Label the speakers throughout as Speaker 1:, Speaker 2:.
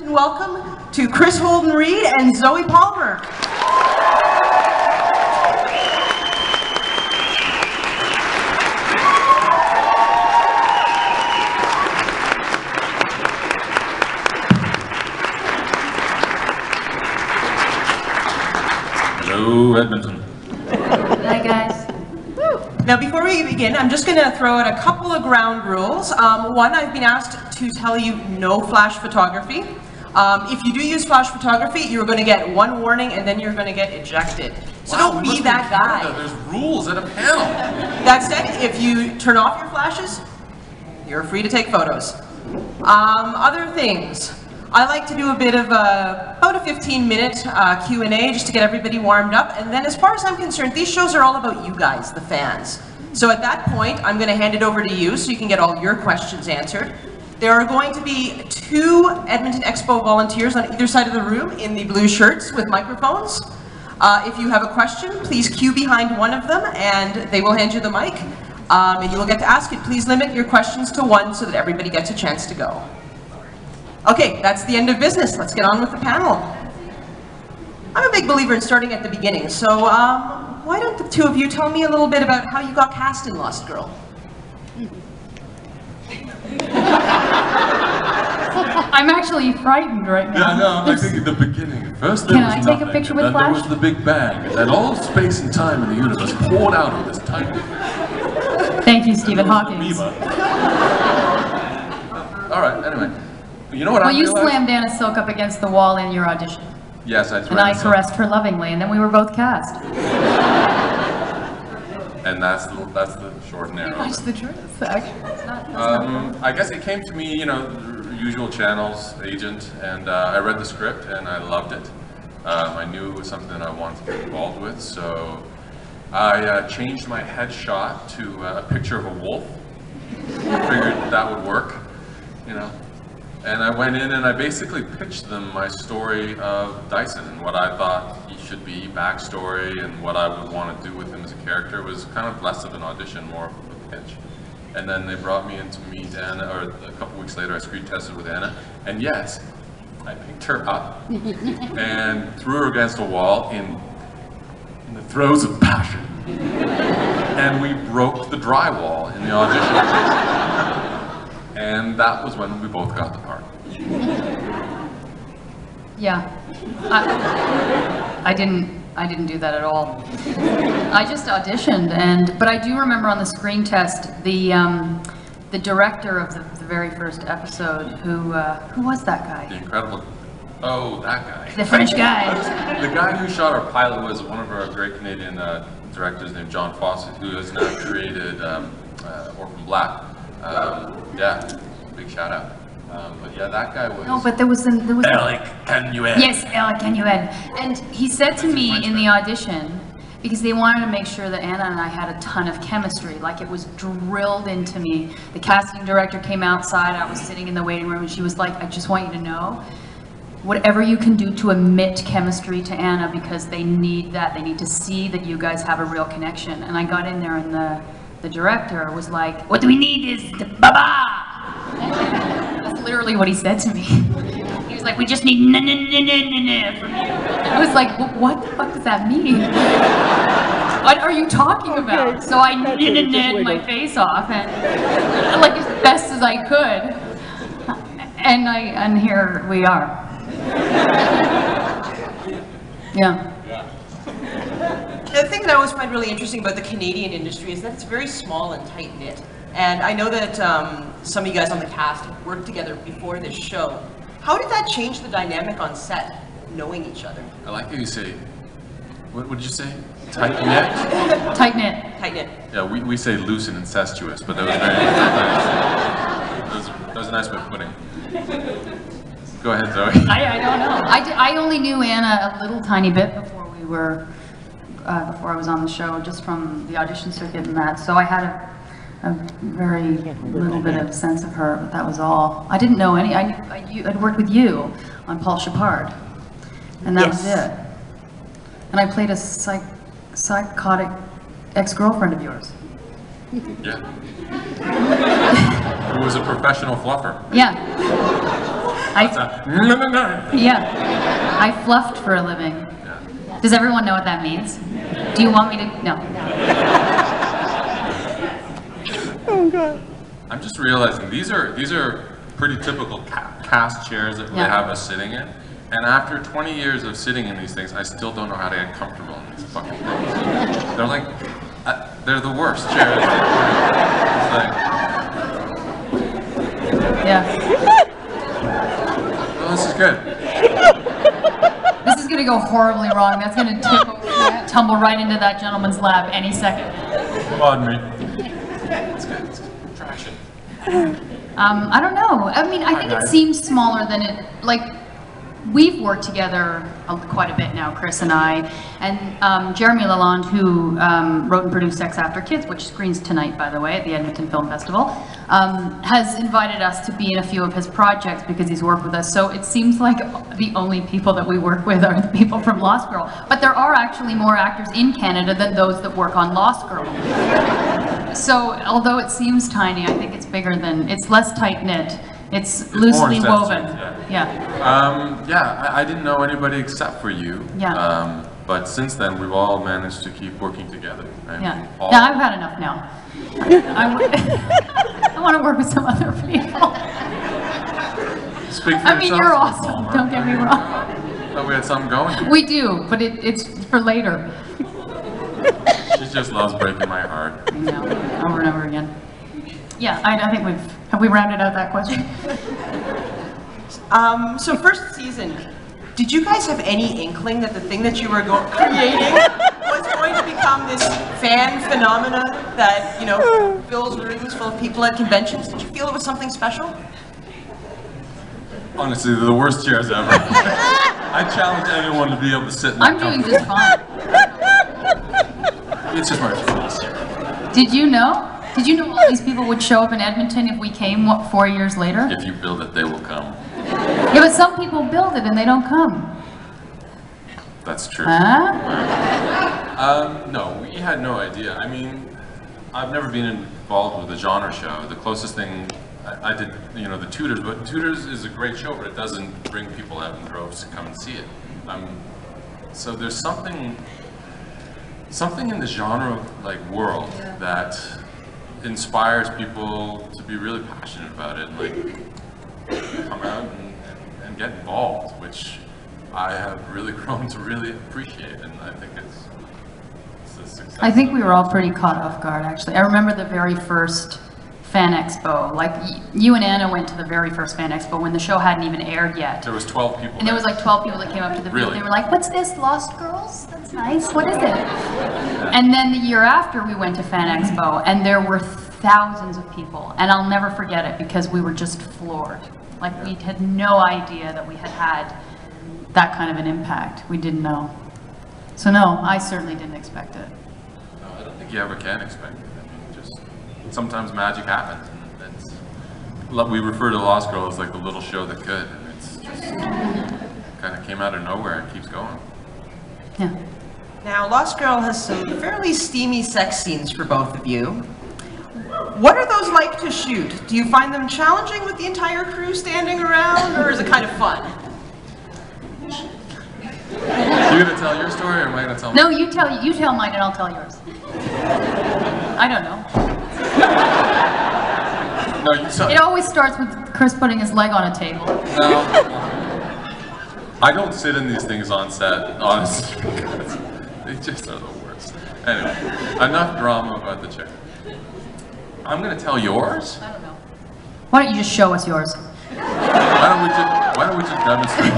Speaker 1: and welcome to Chris Holden-Ried and Zoe Palmer.
Speaker 2: Hello, Edmonton.
Speaker 3: Hi, guys.
Speaker 1: Now, before we begin, I'm just going to throw out a couple of ground rules. One, I've been asked to tell you no flash photography. If you do use flash photography, you're going to get one warning and then you're going to get ejected. So
Speaker 2: Wow,
Speaker 1: don't be that guy.
Speaker 2: There's rules at a panel.
Speaker 1: That said, if you turn off your flashes, you're free to take photos. Other things. I like to do a bit of about a 15-minute Q&A just to get everybody warmed up. And then as far as I'm concerned, these shows are all about you guys, the fans. So at that point, I'm going to hand it over to you so you can get all your questions answered. There are going to be 2 Edmonton Expo volunteers on either side of the room in the blue shirts with microphones. If you have a question, please queue behind one of them and they will hand you the mic. And you will get to ask it. Please limit your questions to 1 so that everybody gets a chance to go. Okay, that's the end of business. Let's get on with the panel. I'm a big believer in starting at the beginning, so why don't the 2 of you tell me a little bit about how you got cast in Lost Girl?
Speaker 3: I'm actually frightened right now.
Speaker 2: Yeah, no, I think at the beginning, first there
Speaker 3: Can
Speaker 2: was
Speaker 3: I
Speaker 2: nothing,
Speaker 3: take a picture with
Speaker 2: and then
Speaker 3: Flash?
Speaker 2: there was the Big Bang, and then all space and time in the universe poured out of this tiny
Speaker 3: Thank you, Stephen Hawking.
Speaker 2: amoeba. All right, anyway. You know what
Speaker 3: Well,
Speaker 2: I
Speaker 3: you
Speaker 2: realized?
Speaker 3: slammed Anna Silk up against the wall in your audition.
Speaker 2: Yes, I
Speaker 3: And I caressed her lovingly, and then we were both cast.
Speaker 2: And that's the short and narrow.
Speaker 3: That's the truth. That's not
Speaker 2: I guess it came to me, you know, the usual channels, agent, and I read the script and I loved it. I knew it was something I wanted to get involved with, so I changed my headshot to a picture of a wolf. Figured that would work, you know. And I went in and I basically pitched them my story of Dyson and what I thought he should be, backstory, and what I would want to do with him as a character. It was kind of less of an audition, more of a pitch. And then they brought me in to meet Anna, or a couple weeks later I screen tested with Anna, and yes, I picked her up and threw her against a wall in the throes of passion. And we broke the drywall in the audition. And that was when we both got the part.
Speaker 3: Yeah. I didn't do that at all. I just auditioned, but I do remember on the screen test, the director of the very first episode, who was that
Speaker 2: The
Speaker 3: guy?
Speaker 2: incredible, oh, that guy.
Speaker 3: The French guy.
Speaker 2: The guy who shot our pilot was one of our great Canadian directors named John Fawcett, who has now created Orphan Black. Yeah, big shout out. But yeah, that guy was.
Speaker 3: No, but there was.
Speaker 2: Alec, can you add?
Speaker 3: Yes, Alec, can you add? And he said to me in the audition, because they wanted to make sure that Anna and I had a ton of chemistry, like it was drilled into me. The casting director came outside, I was sitting in the waiting room, and she was like, I just want you to know, whatever you can do to emit chemistry to Anna, because they need that. They need to see that you guys have a real connection. And I got in there, and the director was like, what we need is the baba! That's literally what he said to me. He was like, we just need na-na-na-na-na-na from you. I was like, what the fuck does that mean? What are you talking about? So I na-na-na'd my face off, and like as best as I could. And here we are. Yeah.
Speaker 1: The thing that I always find really interesting about the Canadian industry is that it's very small and tight-knit. And I know that some of you guys on the cast have worked together before this show. How did that change the dynamic on set, knowing each other?
Speaker 2: I like how you say, what did you say? Tight knit?
Speaker 3: Tight knit.
Speaker 1: Tight-knit.
Speaker 2: Yeah, we say loose and incestuous, but that was very nice. That was a nice way of putting it. Go ahead, Zoe.
Speaker 3: I don't know. I only knew Anna a little tiny bit before before I was on the show, just from the audition circuit and that. So I had a very little bit of sense of her, but that was all. I didn't know any. I'd worked with you on Paul Shepard, and that was it. And I played a psychotic ex-girlfriend of yours.
Speaker 2: Yeah. Who was a professional fluffer.
Speaker 3: Yeah.
Speaker 2: That's a
Speaker 3: Yeah, I fluffed for a living.
Speaker 2: Yeah.
Speaker 3: Does everyone know what that means? Do you want me to? No.
Speaker 4: Oh God.
Speaker 2: I'm just realizing these are pretty typical cast chairs that they have us sitting in. And after 20 years of sitting in these things, I still don't know how to get comfortable in these fucking things. They're like, they're the worst chairs. It's like,
Speaker 3: Yeah.
Speaker 2: well, this is good.
Speaker 3: This is gonna go horribly wrong. That's gonna tumble right into that gentleman's lap any second.
Speaker 2: Pardon me. It's good. It's good. Traction.
Speaker 3: I don't know. I mean, I think it seems smaller than it, like, we've worked together quite a bit now, Chris and I, and Jeremy Lalonde, who wrote and produced Sex After Kids, which screens tonight, by the way, at the Edmonton Film Festival, has invited us to be in a few of his projects because he's worked with us. So it seems like the only people that we work with are the people from Lost Girl. But there are actually more actors in Canada than those that work on Lost Girl. So although it seems tiny, I think it's bigger than, it's less tight-knit. It's loosely woven.
Speaker 2: Yeah, I didn't know anybody except for you.
Speaker 3: Yeah.
Speaker 2: But since then, we've all managed to keep working together.
Speaker 3: Yeah. Now I've had enough now. I want to work with some other people.
Speaker 2: Speak for
Speaker 3: I mean,
Speaker 2: yourself,
Speaker 3: you're awesome.
Speaker 2: Paul.
Speaker 3: Don't get me wrong.
Speaker 2: Thought we had something going here.
Speaker 3: We do, but it's for later.
Speaker 2: She just loves breaking my heart.
Speaker 3: I know, over and over again. Yeah, I think have we rounded out that question?
Speaker 1: So first season, did you guys have any inkling that the thing that you were creating was going to become this fan phenomenon that, you know, fills rooms full of people at conventions? Did you feel it was something special?
Speaker 2: Honestly, they're the worst chairs ever. I challenge anyone to be able to sit in that
Speaker 3: I'm doing just fine.
Speaker 2: It's just my fault.
Speaker 3: Did you know? Did you know all these people would show up in Edmonton if we came, 4 years later?
Speaker 2: If you build it, they will come.
Speaker 3: Yeah, but some people build it and they don't come.
Speaker 2: That's true.
Speaker 3: Huh?
Speaker 2: No, we had no idea. I mean, I've never been involved with a genre show. The closest thing I did, you know, the Tudors, but Tudors is a great show, but it doesn't bring people out in droves to come and see it. So there's something in the genre like world that inspires people to be really passionate about it, and like come out and get involved, which I have really grown to really appreciate, and I think it's a success.
Speaker 3: I think we were all pretty caught off guard, actually. I remember the very first Fan Expo. Like, you and Anna went to the very first Fan Expo when the show hadn't even aired yet.
Speaker 2: There was 12 people.
Speaker 3: And there was like 12 people that came up to the booth.
Speaker 2: Really?
Speaker 3: They were like, "What's this, Lost Girls? That's nice. What is it?" And then the year after, we went to Fan Expo, and there were thousands of people. And I'll never forget it because we were just floored. Like, we had no idea that we had that kind of an impact. We didn't know. So no, I certainly didn't expect it.
Speaker 2: No, I don't think you ever can expect it. I mean, just sometimes magic happens. And it's, we refer to Lost Girl as like the little show that could, and it's just kind of came out of nowhere and keeps going.
Speaker 3: Yeah.
Speaker 1: Now, Lost Girl has some fairly steamy sex scenes for both of you. What are those like to shoot? Do you find them challenging with the entire crew standing around, or is it kind of fun?
Speaker 2: You gonna tell your story, or am I gonna tell mine?
Speaker 3: No, you tell mine and I'll tell yours. I don't know.
Speaker 2: No, you tell.
Speaker 3: It always starts with Chris putting his leg on a table.
Speaker 2: No. I don't sit in these things on set, honestly, because they just are the worst. Anyway, enough drama about the chair. I'm gonna tell yours.
Speaker 3: I don't know. Why don't you just show us yours?
Speaker 2: Why don't we just demonstrate?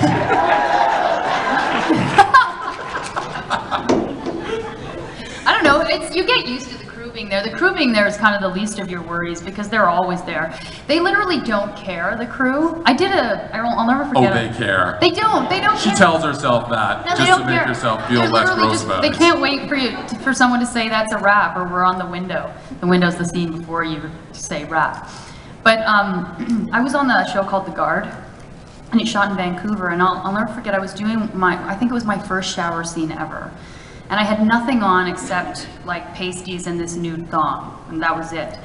Speaker 3: I don't know, you get used to the crew being there. The crew being there is kind of the least of your worries because they're always there. They literally don't care, the crew. I'll never forget
Speaker 2: Oh, they care.
Speaker 3: They don't
Speaker 2: She
Speaker 3: care.
Speaker 2: tells herself that
Speaker 3: No, they
Speaker 2: just
Speaker 3: don't
Speaker 2: to make
Speaker 3: care.
Speaker 2: herself feel
Speaker 3: They're
Speaker 2: less
Speaker 3: literally
Speaker 2: gross about
Speaker 3: They
Speaker 2: it.
Speaker 3: can't wait for someone to say that's a wrap or we're on the window. The window's the scene before you say wrap. But I was on a show called The Guard, and it shot in Vancouver, and I'll never forget, I was doing I think it was my first shower scene ever. And I had nothing on except like pasties and this nude thong, and that was it.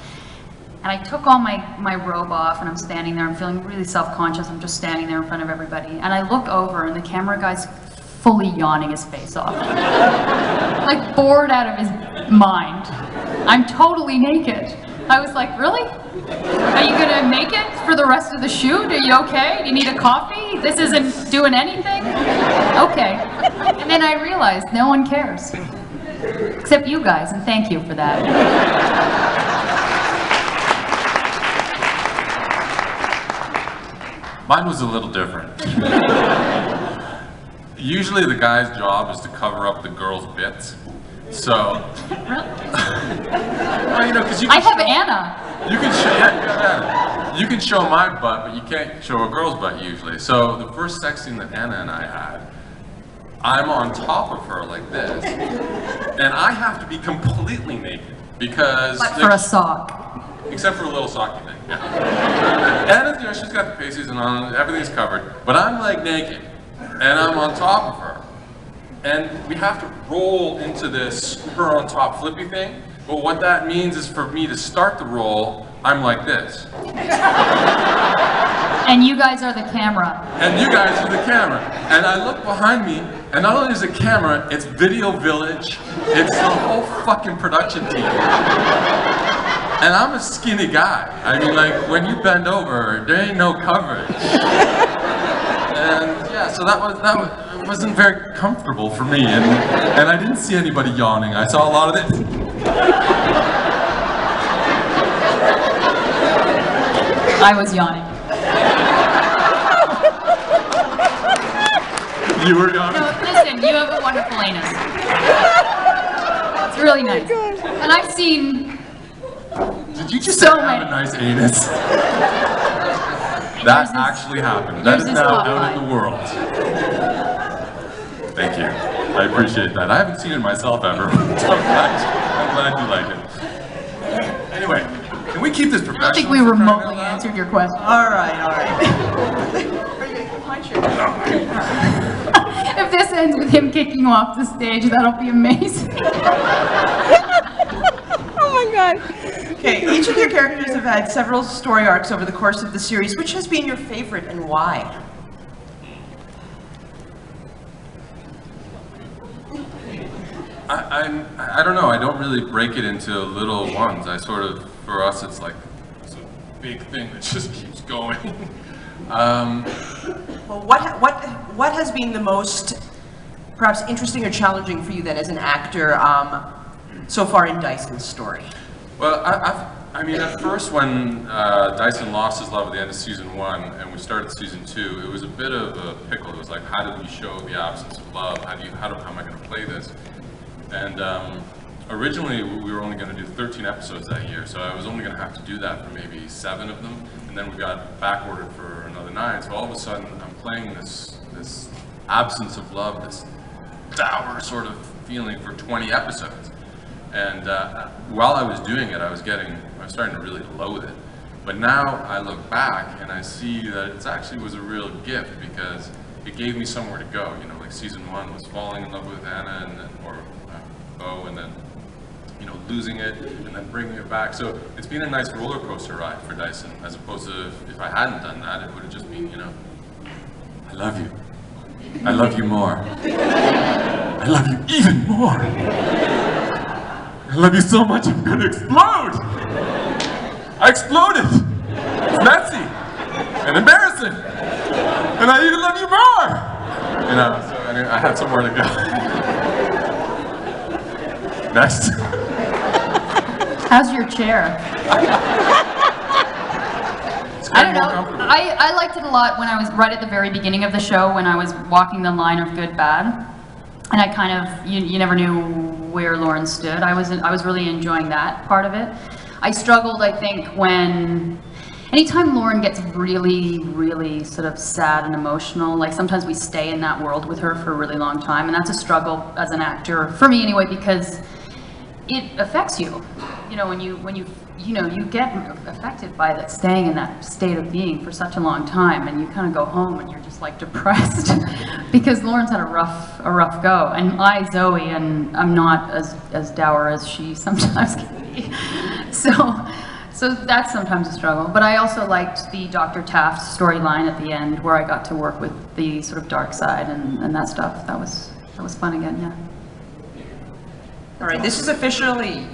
Speaker 3: And I took all my robe off, and I'm standing there, I'm feeling really self-conscious, I'm just standing there in front of everybody. And I look over, and the camera guy's fully yawning his face off. Like bored out of his mind. I'm totally naked. I was like, really? Are you gonna make it for the rest of the shoot? Are you okay? Do you need a coffee? This isn't doing anything? Okay. And then I realized no one cares. Except you guys, and thank you for that.
Speaker 2: Mine was a little different. Usually the guy's job is to cover up the girl's bits. So,
Speaker 3: Really?
Speaker 2: well, you know, because
Speaker 3: I have Anna.
Speaker 2: You can show, yeah, you have Anna. You can show my butt, but you can't show a girl's butt usually. So the first sex scene that Anna and I had, I'm on top of her like this, and I have to be completely naked because.
Speaker 3: But for a sock.
Speaker 2: Except for a little socky thing. Yeah. Anna's, you know, she's got the pasties and on, everything's covered, but I'm like naked, and I'm on top of her. And we have to roll into this her on top flippy thing. But what that means is for me to start the roll, I'm like this.
Speaker 3: And you guys are the camera.
Speaker 2: And you guys are the camera. And I look behind me, and not only is it camera, it's Video Village, it's the whole fucking production team. And I'm a skinny guy. I mean, like, when you bend over, there ain't no coverage. And yeah, so that wasn't very comfortable for me, and I didn't see anybody yawning. I saw a lot of this.
Speaker 3: I was yawning.
Speaker 2: You were yawning?
Speaker 3: No, listen, you have a wonderful anus. It's really nice. And I've seen
Speaker 2: Did you just
Speaker 3: so
Speaker 2: say I have a nice anus? That actually happened. That is now out in the world. Thank you. I appreciate that. I haven't seen it myself ever. I'm glad you like it. Anyway, can we keep this professional?
Speaker 3: I think we remotely answered your question.
Speaker 1: All right, all right. Are you going to put my shirt on?
Speaker 3: If this ends with him kicking you off the stage, that'll be amazing.
Speaker 4: Oh my God.
Speaker 1: Okay, each of your characters have had several story arcs over the course of the series. Which has been your favorite and why?
Speaker 2: I don't know. I don't really break it into little ones. I sort of, for us, it's like it's a big thing that just keeps going.
Speaker 1: Well, what has been the most, perhaps, interesting or challenging for you then as an actor so far in Dyson's story?
Speaker 2: Well, I mean, at first when Dyson lost his love at the end of season 1 and we started season 2, it was a bit of a pickle. It was like, how do we show the absence of love? How am I going to play this? And originally we were only going to do 13 episodes that year, so I was only going to have to do that for maybe 7 of them, and then we got back ordered for another 9. So all of a sudden I'm playing this absence of love, this dour sort of feeling for 20 episodes. And while I was doing it, I was starting to really loathe it. But now I look back and I see that it actually was a real gift because it gave me somewhere to go. You know, like season 1 was falling in love with Anna or Bo, and then, you know, losing it and then bringing it back. So it's been a nice roller coaster ride for Dyson, as opposed to if I hadn't done that, it would have just been, you know, I love you. I love you more. I love you even more. I love you so much, I'm gonna explode! I exploded! It's messy and embarrassing, and I even love you more! You know, so anyway, I had somewhere to go. Next.
Speaker 3: How's your chair? I don't know. I liked it a lot when I was right at the very beginning of the show, when I was walking the line of good, bad. And I kind of, you never knew where Lauren stood. I was really enjoying that part of it. I struggled, I think, anytime Lauren gets really, really sort of sad and emotional, like sometimes we stay in that world with her for a really long time, and that's a struggle as an actor, for me anyway, because it affects you. You know, when you get affected by that, staying in that state of being for such a long time, and you kind of go home and you're just like depressed because Lauren's had a rough go, and Zoe, and I'm not as dour as she sometimes can be. So So that's sometimes a struggle, but I also liked the Dr. Taft storyline at the end where I got to work with the sort of dark side and that stuff. That was fun again, yeah.
Speaker 1: All right, this is officially